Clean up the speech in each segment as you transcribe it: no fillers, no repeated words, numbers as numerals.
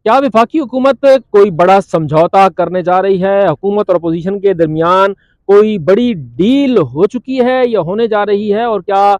क्या वफाकी हुकूमत कोई बड़ा समझौता करने जा रही है? हुकूमत और अपोजिशन के दरमियान कोई बड़ी डील हो चुकी है या होने जा रही है? और क्या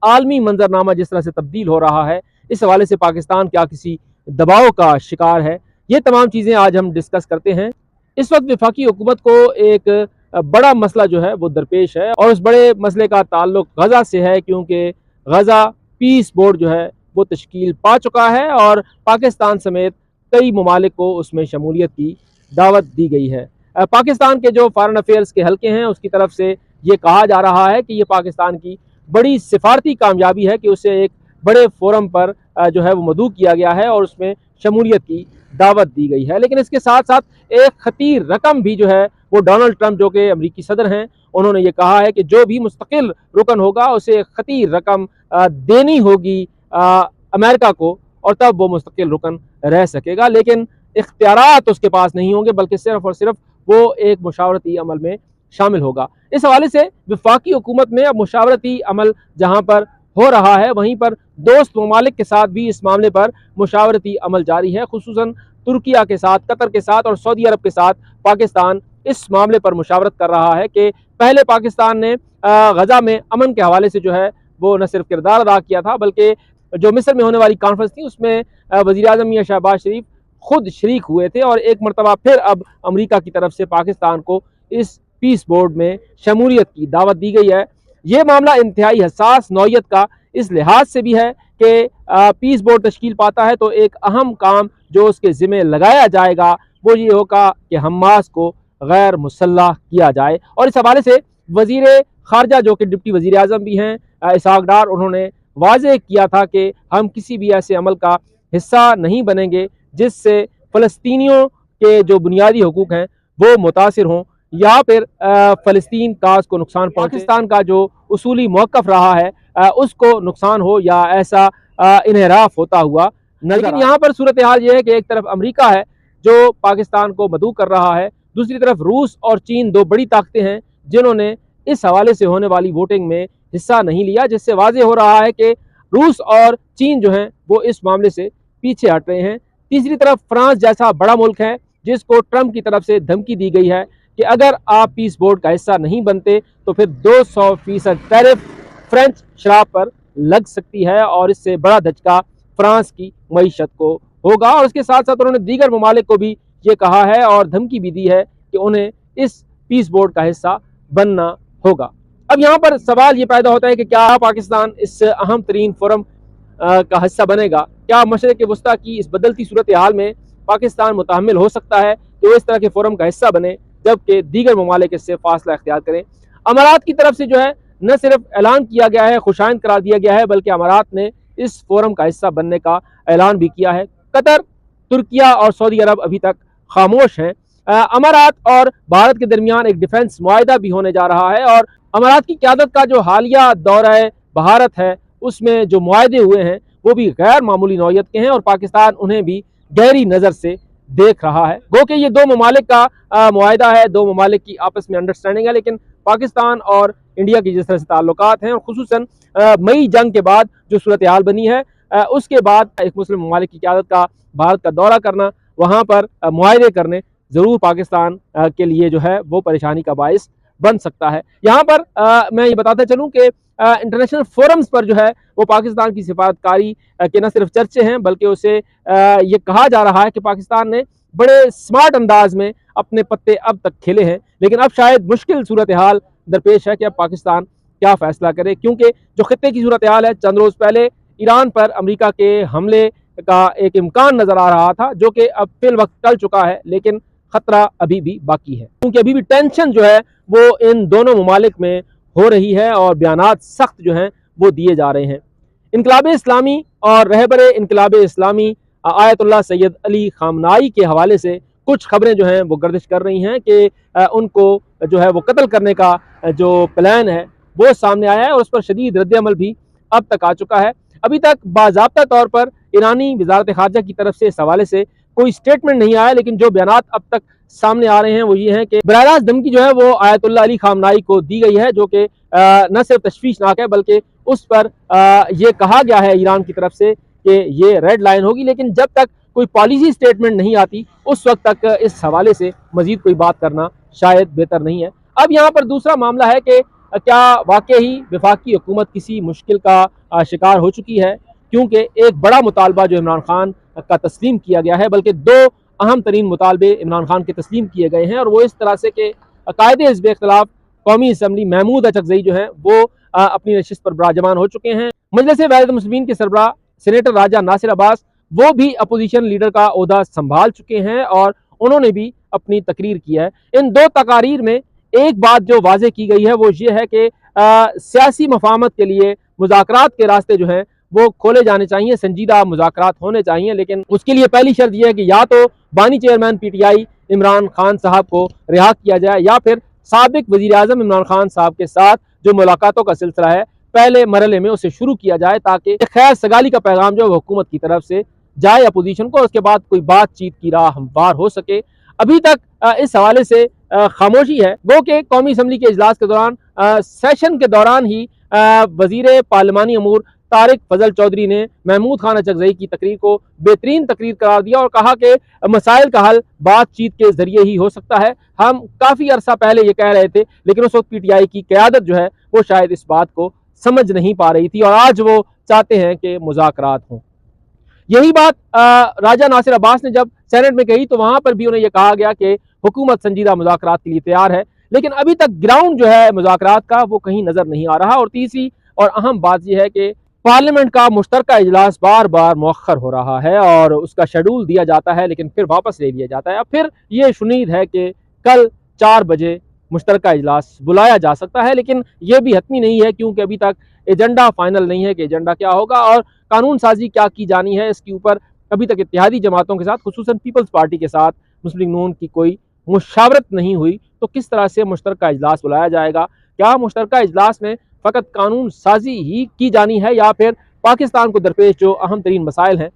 आलमी मंजरनामा जिस तरह से तब्दील हो रहा है, इस हवाले से पाकिस्तान क्या किसी दबाव का शिकार है? ये तमाम चीज़ें आज हम डिस्कस करते हैं। इस वक्त वफाकी हुकूमत को एक बड़ा मसला जो है वो दरपेश है, और उस बड़े मसले का ताल्लुक गज़ा से है, क्योंकि गज़ा पीस बोर्ड जो है वो तश्कील पा चुका है और पाकिस्तान समेत कई ममालिक को उसमें शमूलियत की दावत दी गई है। पाकिस्तान के जो फॉरेन अफेयर्स के हल्के हैं उसकी तरफ से ये कहा जा रहा है कि ये पाकिस्तान की बड़ी सिफारती कामयाबी है कि उसे एक बड़े फोरम पर जो है वो मदऊ किया गया है और उसमें शमूलियत की दावत दी गई है। लेकिन इसके साथ साथ एक खतीर रकम भी जो है वो डोनाल्ड ट्रंप, जो कि अमरीकी सदर हैं, उन्होंने ये कहा है कि जो भी मुस्तकिल रुकन होगा उसे खतीर रकम देनी होगी अमेरिका को, और तब वो मुस्तकिल रुकन रह सकेगा। लेकिन इख्तियारात उसके पास नहीं होंगे, बल्कि सिर्फ और सिर्फ वो एक मुशावरती अमल में शामिल होगा। इस हवाले से वफाकी हुकूमत में अब मुशावरती अमल जहाँ पर हो रहा है, वहीं पर दोस्त ममालिक के साथ भी इस मामले पर मुशावरती अमल जारी है। खुसूसन तुर्किया के साथ, कतर के साथ और सऊदी अरब के साथ पाकिस्तान इस मामले पर मुशावरत कर रहा है कि पहले पाकिस्तान ने गजा में अमन के हवाले से जो है वो न सिर्फ किरदार अदा किया था, बल्कि जो मिस्र में होने वाली कॉन्फ्रेंस थी उसमें वज़ीर आज़म मियां शहबाज शरीफ खुद शरीक हुए थे, और एक मरतबा फिर अब अमेरिका की तरफ से पाकिस्तान को इस पीस बोर्ड में शमूलियत की दावत दी गई है। ये मामला इंतहाई हसास नौयत का इस लिहाज से भी है कि पीस बोर्ड तश्कील पाता है तो एक अहम काम जो उसके ज़िम्मे लगाया जाएगा वो ये होगा कि हमास को गैर मुसल्लह किया जाए। और इस हवाले से वज़ीर खारजा, जो कि डिप्टी वज़ीर आज़म भी हैं, इसहाक डार, उन्होंने वाज़ेह किया था कि हम किसी भी ऐसे अमल का हिस्सा नहीं बनेंगे जिससे फ़लस्तीनियों के जो बुनियादी हकूक़ हैं वो मुतासिर हों या फिर फ़लस्तीन काज को नुकसान पहुँचे, पाकिस्तान का जो उसूली मौक़िफ़ रहा है उसको नुकसान हो या ऐसा इन्हिराफ होता हुआ नजर। लेकिन यहाँ पर सूरत हाल ये है कि एक तरफ अमेरिका है जो पाकिस्तान को मदऊ कर रहा है, दूसरी तरफ रूस और चीन, दो बड़ी ताकतें हैं जिन्होंने इस हवाले से होने वाली वोटिंग में हिस्सा नहीं लिया, जिससे वाज़ेह हो रहा है कि रूस और चीन जो हैं वो इस मामले से पीछे हट रहे हैं। तीसरी तरफ फ्रांस जैसा बड़ा मुल्क है जिसको ट्रंप की तरफ से धमकी दी गई है कि अगर आप पीस बोर्ड का हिस्सा नहीं बनते तो फिर 200% टैरिफ फ्रेंच शराब पर लग सकती है, और इससे बड़ा धचका फ्रांस की मईशत को होगा। और उसके साथ साथ उन्होंने दीगर ममालिक को भी ये कहा है और धमकी भी दी है कि उन्हें इस पीस बोर्ड का हिस्सा बनना होगा। अब यहाँ पर सवाल ये पैदा होता है कि क्या पाकिस्तान इस अहम तरीन फोरम का हिस्सा बनेगा? क्या मशरिक़ वस्ता की इस बदलती सूरत हाल में पाकिस्तान मुतहम्मिल हो सकता है कि वो इस तरह के फोरम का हिस्सा बने, जबकि दीगर ममालिक इससे फासला इख्तियार करें? अमारात की तरफ से जो है न सिर्फ ऐलान किया गया है, खुशाइंद करार दिया गया है, बल्कि अमारात ने इस फोरम का हिस्सा बनने का ऐलान भी किया है। कतर, तुर्किया और सऊदी अरब अभी तक खामोश हैं। अमारात और भारत के दरमियान एक डिफेंस मुआहिदा भी होने जा रहा है, और अमारात की क़यादत का जो हालिया दौरा भारत है उसमें जो मुआहिदे हुए हैं वो भी गैर मामूली नौयत के हैं, और पाकिस्तान उन्हें भी गहरी नज़र से देख रहा है। गो कि ये दो ममालिक का मुआहिदा है, दो ममालिक की आपस में अंडरस्टैंडिंग है, लेकिन पाकिस्तान और इंडिया की जिस तरह से ताल्लुकात हैं, और खुसूसन मई जंग के बाद जो सूरत हाल बनी है, उसके बाद एक मुस्लिम ममालिक की क़यादत का भारत का दौरा करना, वहाँ पर मुआहिदे करने ज़रूर पाकिस्तान के लिए जो है वो परेशानी का बाइस बन सकता है। यहाँ पर मैं ये बताते चलूँ कि इंटरनेशनल फोरम्स पर जो है वो पाकिस्तान की सिफारतकारी के न सिर्फ चर्चे हैं, बल्कि उसे ये कहा जा रहा है कि पाकिस्तान ने बड़े स्मार्ट अंदाज में अपने पत्ते अब तक खेले हैं। लेकिन अब शायद मुश्किल सूरत हाल दरपेश है कि अब पाकिस्तान क्या फ़ैसला करे, क्योंकि जो खित्ते की सूरत हाल है, चंद रोज़ पहले ईरान पर अमेरिका के हमले का एक इम्कान नज़र आ रहा था जो कि अब फिल वक्त टल चुका है, लेकिन ख़तरा अभी भी बाकी है, क्योंकि अभी भी टेंशन जो है वो इन दोनों ममालिक में हो रही है और बयानात सख्त जो हैं वो दिए जा रहे हैं। इनकलाब इस्लामी और रहबर इनकलाब इस्लामी आयतुल्लाह सैयद अली खामनाई के हवाले से कुछ खबरें जो हैं वो गर्दिश कर रही हैं कि उनको जो है वो कत्ल करने का जो प्लान है वो सामने आया है, और उस पर शदीद रद्द-ए-अमल भी अब तक आ चुका है। अभी तक बाज़ाब्ता तौर पर ईरानी वज़ारत ख़ारजा की तरफ से इस हवाले से कोई स्टेटमेंट नहीं आया, लेकिन जो बयानात अब तक सामने आ रहे हैं वो ये हैं कि बराह रास्त धमकी जो है वो आयतुल्लाह अली खामनाई को दी गई है, जो कि न सिर्फ तशवीशनाक है बल्कि उस पर ये कहा गया है ईरान की तरफ से कि ये रेड लाइन होगी। लेकिन जब तक कोई पॉलिसी स्टेटमेंट नहीं आती, उस वक्त तक इस हवाले से मजीद कोई बात करना शायद बेहतर नहीं है। अब यहाँ पर दूसरा मामला है कि क्या वाकई ही वफाकी हुकूमत किसी मुश्किल का शिकार हो चुकी है, क्योंकि एक बड़ा मुतालबा जो इमरान खान का तस्लीम किया गया है, बल्कि दो अहम तरीन मुतालबे इमरान खान के तस्लीम किए गए हैं, और वो इस तरह से कि कायदे हिज़्ब इख्तिलाफ कौमी असम्बली महमूद अचकज़ई जो है वो अपनी नशिस्त पर बराजमान हो चुके हैं। मजलिस वाहिद मुस्लिमीन के सरबराह सेनेटर राजा नासिर अब्बास वो भी अपोजिशन लीडर का ओहदा संभाल चुके हैं और उन्होंने भी अपनी तकरीर की है। इन दो तकारीर में एक बात जो वाज़ेह की गई है वो ये है कि सियासी मफाहमत के लिए मुज़ाकरात के रास्ते जो हैं वो खोले जाने चाहिए, संजीदा मुज़ाकरात होने चाहिए, लेकिन उसके लिए पहली शर्त यह है कि या तो बानी चेयरमैन PTI इमरान खान साहब को रिहा किया जाए, या फिर साबिक वज़ीर आज़म इमरान खान साहब के साथ जो मुलाकातों का सिलसिला है पहले मरहले में उसे शुरू किया जाए, ताकि खैर सगाली का पैगाम जो हुकूमत की तरफ से जाए अपोजिशन को, उसके बाद कोई बातचीत की राह हमवार हो सके। अभी तक इस हवाले से खामोशी है। वो कि कौमी असम्बली के इजलास के दौरान सेशन के दौरान ही वजीर पार्लिमानी अमूर तारिक फजल चौधरी ने महमूद खान अचकज़ई की तकरीर को बेहतरीन तकरीर करार दिया और कहा कि मसाइल का हल बातचीत के जरिए ही हो सकता है। हम काफ़ी अरसा पहले ये कह रहे थे, लेकिन उस वक्त PTI की क़यादत जो है वो शायद इस बात को समझ नहीं पा रही थी, और आज वो चाहते हैं कि मुज़ाकरात हों। यही बात राजा नासिर अब्बास ने जब सेनेट में कही तो वहां पर भी उन्हें यह कहा गया कि हुकूमत संजीदा मुज़ाकरात के लिए तैयार है, लेकिन अभी तक ग्राउंड जो है मुज़ाकरात का वो कहीं नजर नहीं आ रहा। और तीसरी और अहम बात यह है कि पार्लियामेंट का मुश्तरका इजलास बार बार मौखर हो रहा है और उसका शेड्यूल दिया जाता है लेकिन फिर वापस ले लिया जाता है। अब फिर ये शुनीद है कि कल 4 बजे मुश्तरका इजलास बुलाया जा सकता है, लेकिन यह भी हतमी नहीं है क्योंकि अभी तक एजेंडा फाइनल नहीं है कि एजेंडा क्या होगा और कानून साजी क्या की जानी है। इसके ऊपर अभी तक इत्तेहादी जमातों के साथ, खुसूसन पीपल्स पार्टी के साथ मुस्लिम लीग नून की कोई मुशावरत नहीं हुई, तो किस तरह से मुश्तरका इजलास बुलाया जाएगा? क्या मुश्तरका इजलास में फ़कत कानून साजी ही की जानी है या फिर पाकिस्तान को दरपेश जो अहम तरीन मसाइल हैं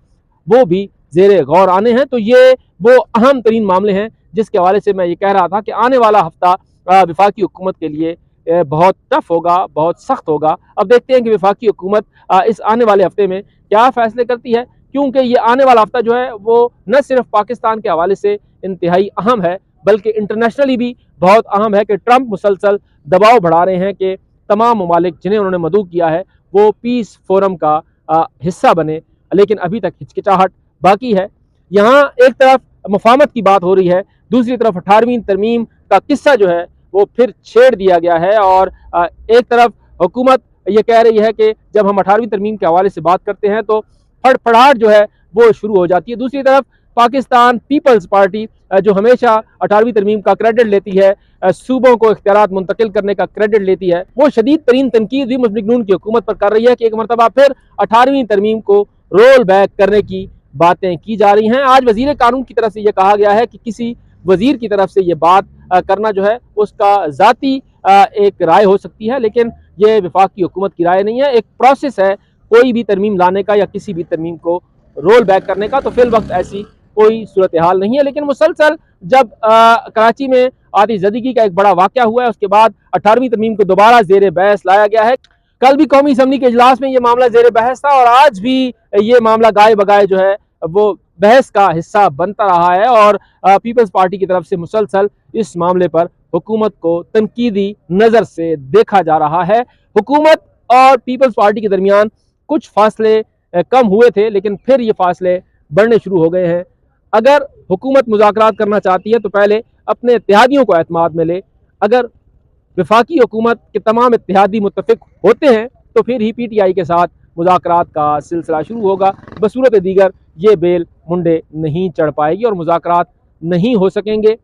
वो भी ज़ेरे गौर आने हैं? तो ये वो अहम तरीन मामले हैं जिसके हवाले से मैं ये कह रहा था कि आने वाला हफ्ता वफाकी हुकूमत के लिए बहुत टफ होगा, बहुत सख्त होगा। अब देखते हैं कि वफाकी हुकूमत इस आने वाले हफ्ते में क्या फैसले करती है, क्योंकि ये आने वाला हफ्ता जो है वो न सिर्फ पाकिस्तान के हवाले से इंतहाई अहम है बल्कि इंटरनेशनली भी बहुत अहम है कि ट्रंप मुसलसल दबाव बढ़ा रहे हैं कि तमाम ममालिक जिन्हें उन्होंने मदऊ किया है वो पीस फोरम का हिस्सा बने, लेकिन अभी तक हिचकिचाहट बाकी है। यहाँ एक तरफ मुफाहमत की बात हो रही है, दूसरी तरफ 18वीं तरमीम का किस्सा जो है वो फिर छेड़ दिया गया है और एक तरफ हुकूमत ये कह रही है कि जब हम 18वीं तरमीम के हवाले से बात करते हैं तो फड़फड़ाहट जो है वो शुरू हो जाती है। दूसरी तरफ पाकिस्तान पीपल्स पार्टी जो हमेशा 18वीं तरमीम का क्रेडिट लेती है, सूबों को इख्तियारात मुंतकिल करने का क्रेडिट लेती है, वो शदीद तरीन तनकीद भी मुस्लिम लीग नून की हुकूमत पर कर रही है कि एक मरतबा फिर 18वीं तरमीम को रोल बैक करने की बातें की जा रही हैं। आज वजीर कानून की तरफ से यह कहा गया है कि किसी वजीर की तरफ से ये बात करना जो है उसका ज़ाती एक राय हो सकती है, लेकिन ये वफाकी हुकूमत की राय नहीं है। एक प्रोसेस है कोई भी तरमीम लाने का या किसी भी तरमीम को रोल बैक करने का, तो फिल वक्त ऐसी कोई सूरत हाल नहीं है। लेकिन मुसलसल जब कराची में आधी ज़दगी का एक बड़ा वाक़या हुआ है उसके बाद 18वीं तरमीम को दोबारा ज़ेर बहस लाया गया है। कल भी कौमी असम्बली के इजलास में ये मामला ज़ेर बहस था और आज भी ये मामला गाए बगाए जो है वो बहस का हिस्सा बनता रहा है और पीपल्स पार्टी की तरफ से मुसलसल इस मामले पर हुकूमत को तनकीदी नज़र से देखा जा रहा है। हुकूमत और पीपल्स पार्टी के दरमियान कुछ फासले कम हुए थे लेकिन फिर ये फासले बढ़ने शुरू हो गए हैं। अगर हुकूमत मुज़ाकरात करना चाहती है तो पहले अपने इत्तेहादियों को एतमाद में ले। अगर वफाकी हुकूमत के तमाम इत्तेहादी मुत्तफिक होते हैं तो फिर ही PTI के साथ मुज़ाकरात का सिलसिला शुरू होगा। बसूरत दीगर ये बेल मुंडे नहीं चढ़ पाएगी और मुज़ाकरात नहीं हो सकेंगे।